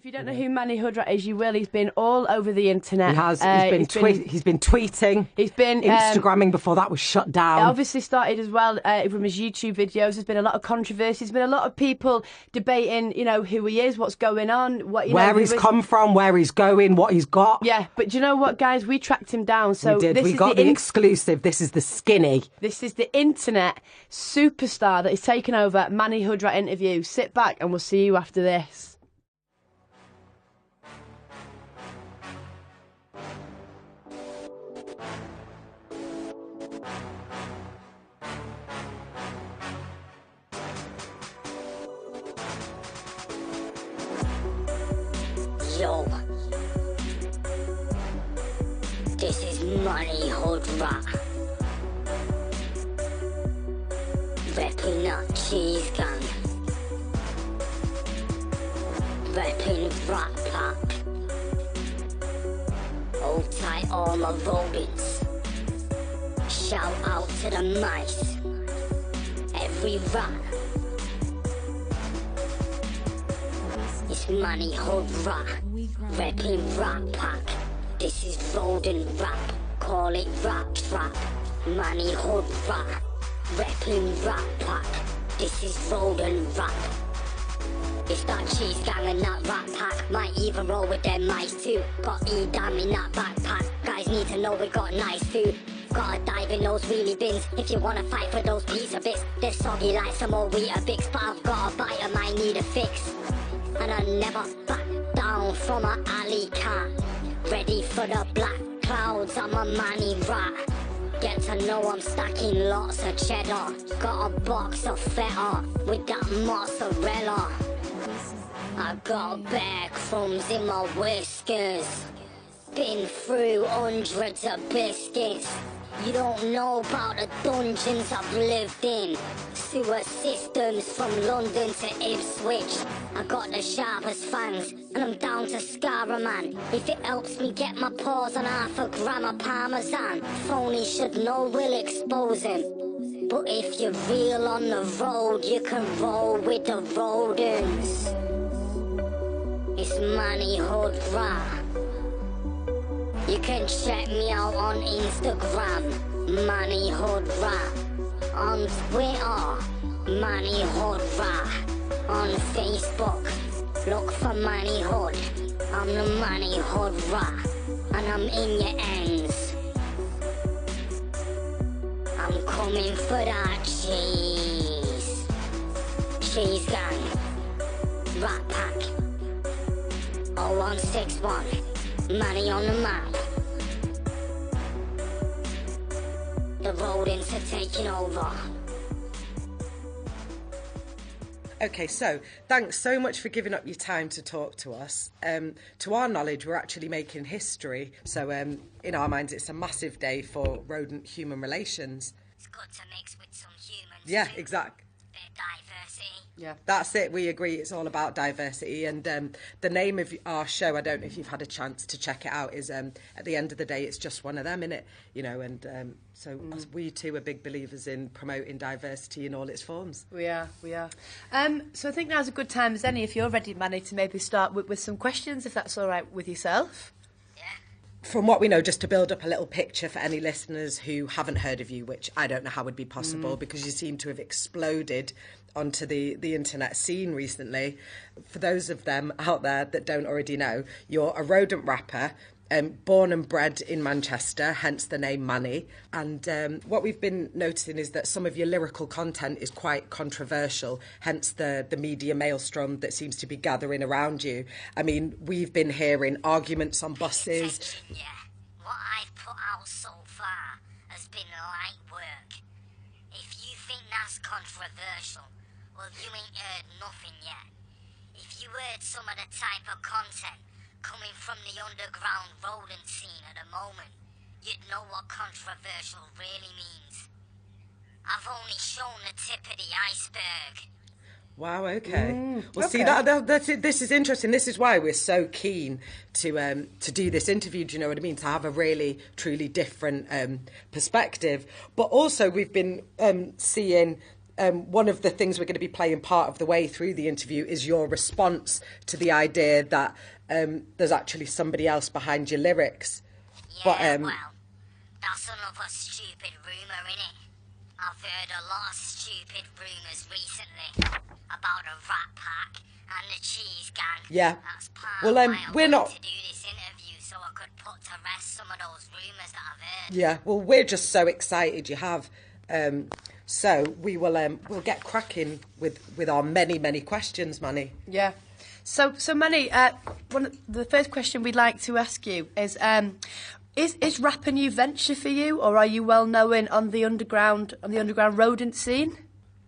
If you don't know who Manny Hoodrat is, you will. He's been all over the internet. He has. He's been tweeting. He's been Instagramming before that was shut down. It obviously started as well from his YouTube videos. There's been a lot of controversy. There's been a lot of people debating, who he is, what's going on, where he's come from, where he's going, what he's got. Yeah, but do you know what, guys? We tracked him down. So we did. We got the exclusive. This is the skinny. This is the internet superstar that is taking over Manny Hoodrat interview. Sit back and we'll see you after this. Yo, this is mannyhoodrat, repping that cheese gang, repping Rat Pack, hold tight all my rodents, shout out to the mice, every rat. It's mannyhoodrat, repping Rat Pack. This is rodent rap, call it rat trap. Mannyhoodrat, repping Rat Pack. This is rodent rap. It's that cheese gang and that Rat Pack. Might even roll with them mice too. Got E-Dam in that backpack. Guys need to know we got nice food. Gotta dive in those wheelie bins if you wanna fight for those pizza bits. They're soggy like some old Weetabix, but I've got a bite and might need a fix. And I never back down from an alley cat. Ready for the black clouds, I'm a manny rat. Get to know I'm stacking lots of cheddar. Got a box of feta with that mozzarella. I got bare crumbs in my whiskers. Been through hundreds of biscuits. You don't know about the dungeons I've lived in. Sewer systems from London to Ipswich. I got the sharpest fangs, and I'm down to scar a man. If it helps me get my paws on half a gram of parmesan, phony should know we'll expose him. But if you're real on the road, you can roll with the rodents. It's mannyhoodrat. You can check me out on Instagram, mannyhoodrat. On Twitter, mannyhoodrat. On Facebook, look for mannyhood. I'm the mannyhoodrat, and I'm in your ends. I'm coming for that cheese. Cheese gang, Rat Pack. 0161. Manny on the map. The rodents are taking over. Okay, so thanks so much for giving up your time to talk to us. To our knowledge, we're actually making history. So in our minds, it's a massive day for rodent-human relations. It's good to mix with some humans. Yeah, exactly. Bit of diversity. Yeah, that's it. We agree. It's all about diversity. And the name of our show, I don't know if you've had a chance to check it out, is at the end of the day, it's just one of them, innit? And so we too are big believers in promoting diversity in all its forms. we are. So I think now's a good time as any, if you're ready, Manny, to maybe start with some questions, if that's all right with yourself. From what we know, just to build up a little picture for any listeners who haven't heard of you, which I don't know how would be possible because you seem to have exploded onto the internet scene recently. For those of them out there that don't already know, you're a rodent rapper, born and bred in Manchester, hence the name Manny. And what we've been noticing is that some of your lyrical content is quite controversial, hence the media maelstrom that seems to be gathering around you. I mean, we've been hearing arguments on buses. Yeah, what I've put out so far has been light work. If you think that's controversial, well, you ain't heard nothing yet. If you heard some of the type of content coming from the underground rodent scene at the moment, you'd know what controversial really means. I've only shown the tip of the iceberg. Wow, okay. Well, okay. See, this is interesting. This is why we're so keen to do this interview, do you know what I mean? To have a really, truly different perspective. But also we've been seeing one of the things we're going to be playing part of the way through the interview is your response to the idea that there's actually somebody else behind your lyrics. Yeah, well, that's another stupid rumour, innit? I've heard a lot of stupid rumours recently about the Rat Pack and the Cheese Gang. Yeah. That's part Well, of why I we're wanted not. to do this interview, so I could put to rest some of those rumours that I've heard. Yeah. Well, we're just so excited you have. So we will. We'll get cracking with our many questions, Manny. Yeah. So Manny, the first question we'd like to ask you is rap a new venture for you, or are you well known on the underground rodent scene?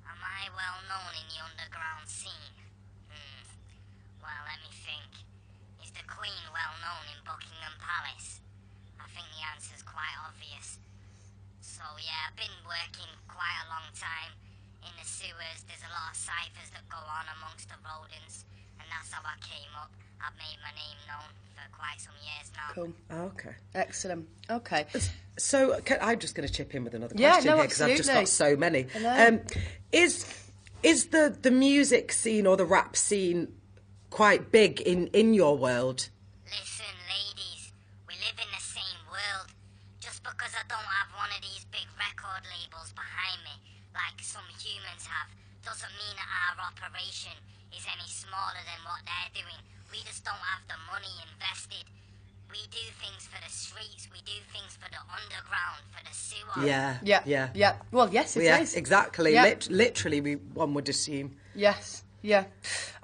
Am I well known in the underground scene? Well, let me think. Is the Queen well known in Buckingham Palace? I think the answer's quite obvious. So yeah, I've been working quite a long time in the sewers. There's a lot of ciphers that go on amongst the rodents, and that's how I came up. I've made my name known for quite some years now. Cool. Okay. Excellent. Okay. So I'm just going to chip in with another Yeah, question no, here because I've just got so many. I know. Is the music scene or the rap scene quite big in your world? Listen, ladies, we live in the same world. Just because I don't have one of these big record labels behind me, like some humans have, doesn't mean that our operation is any smaller than what they're doing. We just don't have the money invested. We do things for the streets, we do things for the underground, for the sewer. Yeah. Well, yes, it is. Exactly. Yeah. Literally, one would assume. Yes. Yeah.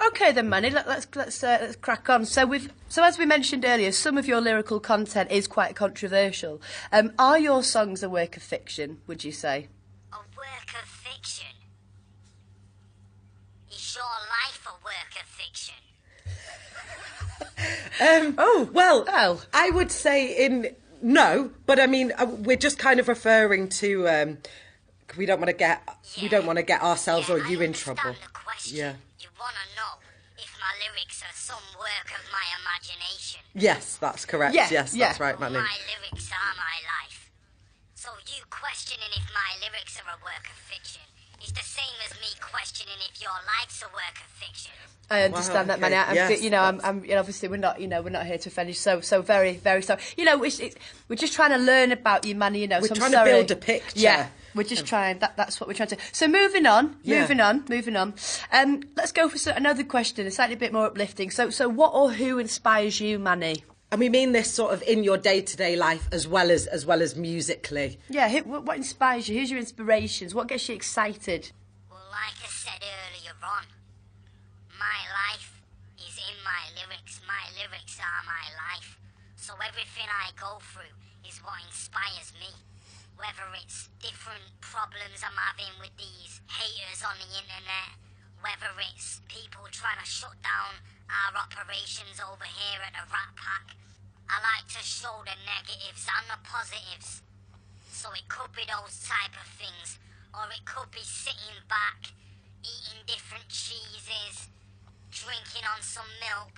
Okay then, Manny. Let's crack on. So as we mentioned earlier, some of your lyrical content is quite controversial. Are your songs a work of fiction? Would you say? A work of fiction? Is your life a work of fiction? Well, I would say no, but I mean we're just kind of referring to we don't want to get ourselves or you in trouble. The question. Yeah. You want to know if my lyrics are some work of my imagination. Yes, that's correct. Yeah, yes, yeah. that's right, Well, Manny. my lyrics are my life. So you questioning if my lyrics are a work of fiction is the same as me questioning if your life's a work of fiction. I understand that, okay. Manny. Yes, I'm obviously we're not here to offend you. So very sorry. We're just trying to learn about you, Manny. We're so I'm trying sorry. to build a picture. Yeah, we're just trying. That's what we're trying to. So moving on. Let's go for another question, a slightly bit more uplifting. So what or who inspires you, Manny? And we mean this sort of in your day-to-day life as well as musically. Yeah, what inspires you? Who's your inspirations? What gets you excited? Well, like I said earlier on, my life is in my lyrics. My lyrics are my life. So everything I go through is what inspires me. Whether it's different problems I'm having with these haters on the internet, whether it's people trying to shut down our operations over here at the Rat Pack, I like to show the negatives and the positives. So it could be those type of things, or it could be sitting back, eating different cheeses, drinking on some milk,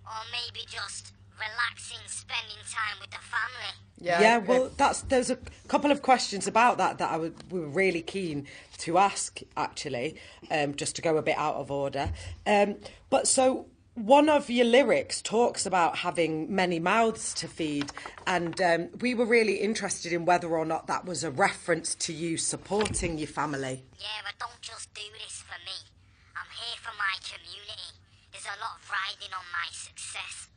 or maybe just relaxing, spending time with the family. Yeah, well, there's a couple of questions about that we were really keen to ask, actually, just to go a bit out of order. But so one of your lyrics talks about having many mouths to feed, and we were really interested in whether or not that was a reference to you supporting your family. Yeah, I don't just do this for me. I'm here for my community. There's a lot riding on my success.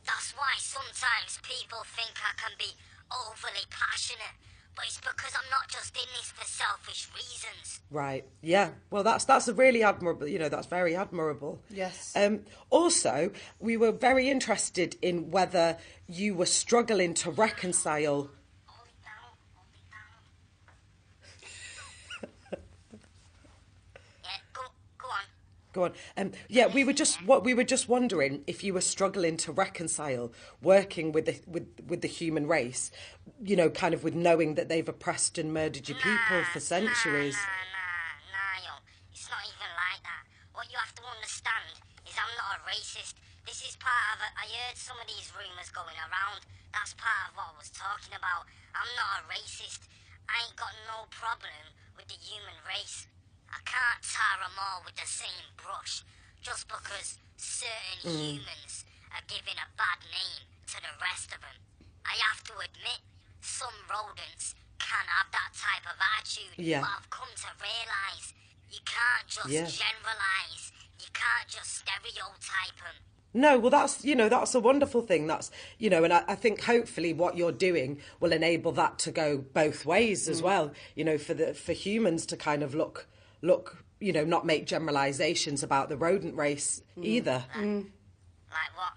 That's why sometimes people think I can be overly passionate, but it's because I'm not just in this for selfish reasons. Right. Yeah. Well, that's a really admirable. That's very admirable. Yes. Also, we were very interested in whether you were struggling to reconcile. Hold it down. Yeah, go on. Go on. We were just wondering if you were struggling to reconcile working with the human race, kind of with knowing that they've oppressed and murdered your people for centuries. Nah, yo. It's not even like that. What you have to understand is I'm not a racist. This is part of it. I heard some of these rumours going around. That's part of what I was talking about. I'm not a racist. I ain't got no problem with the human race. I can't tar them all with the same brush just because certain humans are giving a bad name to the rest of them. I have to admit, some rodents can have that type of attitude, but I've come to realise you can't just generalise, you can't just stereotype them. No, well, that's a wonderful thing. That's, and I think hopefully what you're doing will enable that to go both ways as well. For humans to kind of look, not make generalisations about the rodent race either. Like what?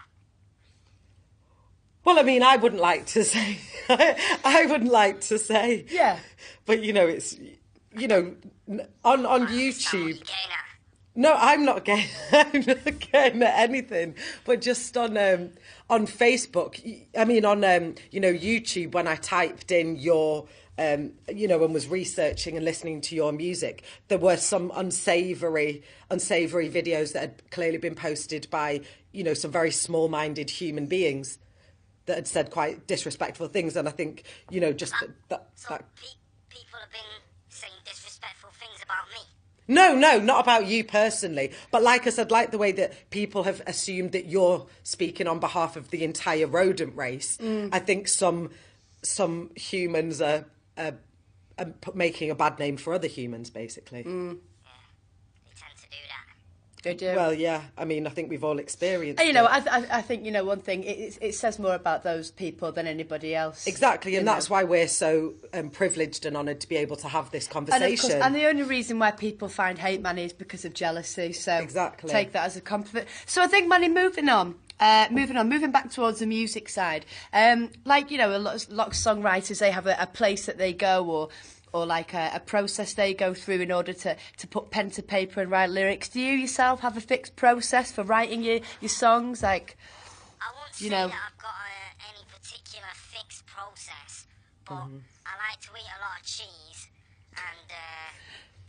Well, I mean, I wouldn't like to say. I wouldn't like to say. Yeah. But it's, on YouTube. No, I'm not getting at anything. But just on Facebook, I mean, on YouTube, when I typed in your, and was researching and listening to your music, there were some unsavoury videos that had clearly been posted by, some very small-minded human beings that had said quite disrespectful things. And I think, just that. People have been saying disrespectful things about me. No, not about you personally. But like I said, like the way that people have assumed that you're speaking on behalf of the entire rodent race, I think some humans are making a bad name for other humans, basically. Yeah, they tend to do that. They do. Well, yeah. I mean, I think we've all experienced And, it. I think, one thing, it says more about those people than anybody else. Exactly, and that's why we're so privileged and honoured to be able to have this conversation. And the only reason why people find hate, Manny, is because of jealousy. So exactly. Take that as a compliment. So I think, Manny, moving back towards the music side. A lot of songwriters, they have a place that they go or like a process they go through in order to put pen to paper and write lyrics. Do you yourself have a fixed process for writing your songs? I won't say that I've got any particular fixed process, but I like to eat a lot of cheese, and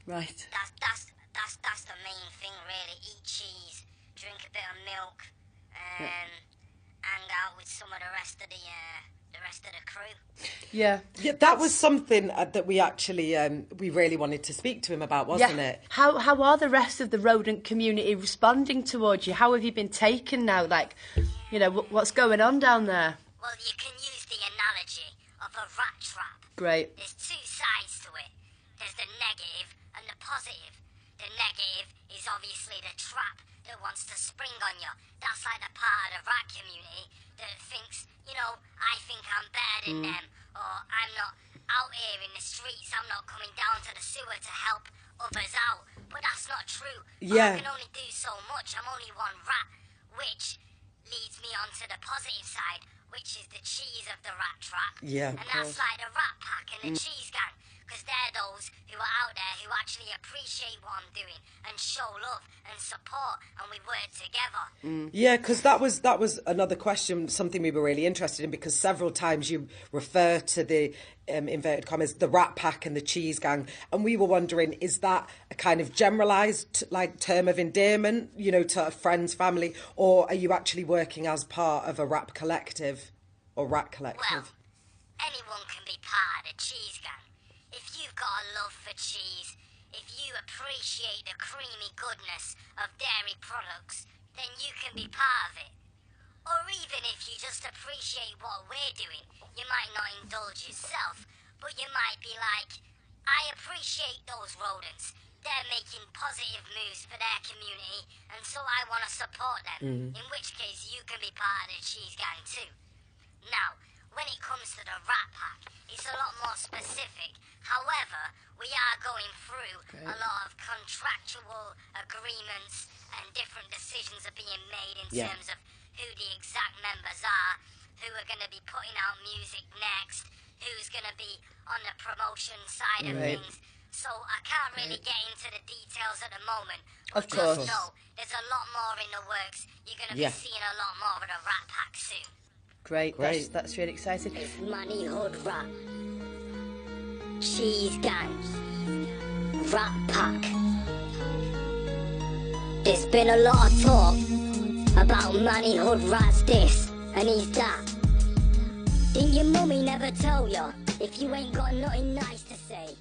right. That's the main thing, really. Eat cheese, drink a bit of milk, hang out with some of the rest of the crew. Yeah, that was something that we actually we really wanted to speak to him about, wasn't it? How are the rest of the rodent community responding towards you? How have you been taken now? What's going on down there? Well, you can use the analogy of a rat trap. Great. There's two sides to it. There's the negative and the positive. The negative is obviously the trap that wants to spring on you. That's like the part of the rat community that thinks, I think I'm better than them, or I'm not out here in the streets, I'm not coming down to the sewer to help others out. But that's not true. Yeah. I can only do so much. I'm only one rat, which leads me on to the positive side, which is the cheese of the rat trap. Yeah, and that's like the rat pack and the cheese gang, because they're those who are out there who actually appreciate what I'm doing and show love and support, and we work together. Yeah, because that was another question, something we were really interested in, because several times you refer to the inverted commas, the rat pack and the cheese gang, and we were wondering, is that a kind of generalised term of endearment, to friends, family, or are you actually working as part of a rap collective or rat collective? Well, anyone can be part of the cheese gang. If you've got a love for cheese, if you appreciate the creamy goodness of dairy products, then you can be part of it. Or even if you just appreciate what we're doing, you might not indulge yourself, but you might be like, I appreciate those rodents. They're making positive moves for their community, and so I want to support them. In which case, you can be part of the cheese gang too. Now, when it comes to the rat pack, it's a lot more specific. However, we are going through a lot of contractual agreements, and different decisions are being made in terms of who the exact members are, who are going to be putting out music next, who's going to be on the promotion side of things. So I can't really get into the details at the moment. Of course. Just know there's a lot more in the works. You're going to be seeing a lot more of the Rat Pack soon. Great. That's really exciting. It's mannyhoodrat, cheese gang, Rat Pack. There's been a lot of talk about mannyhoodrat's this and he's that. Didn't your mummy never tell ya if you ain't got nothing nice to say?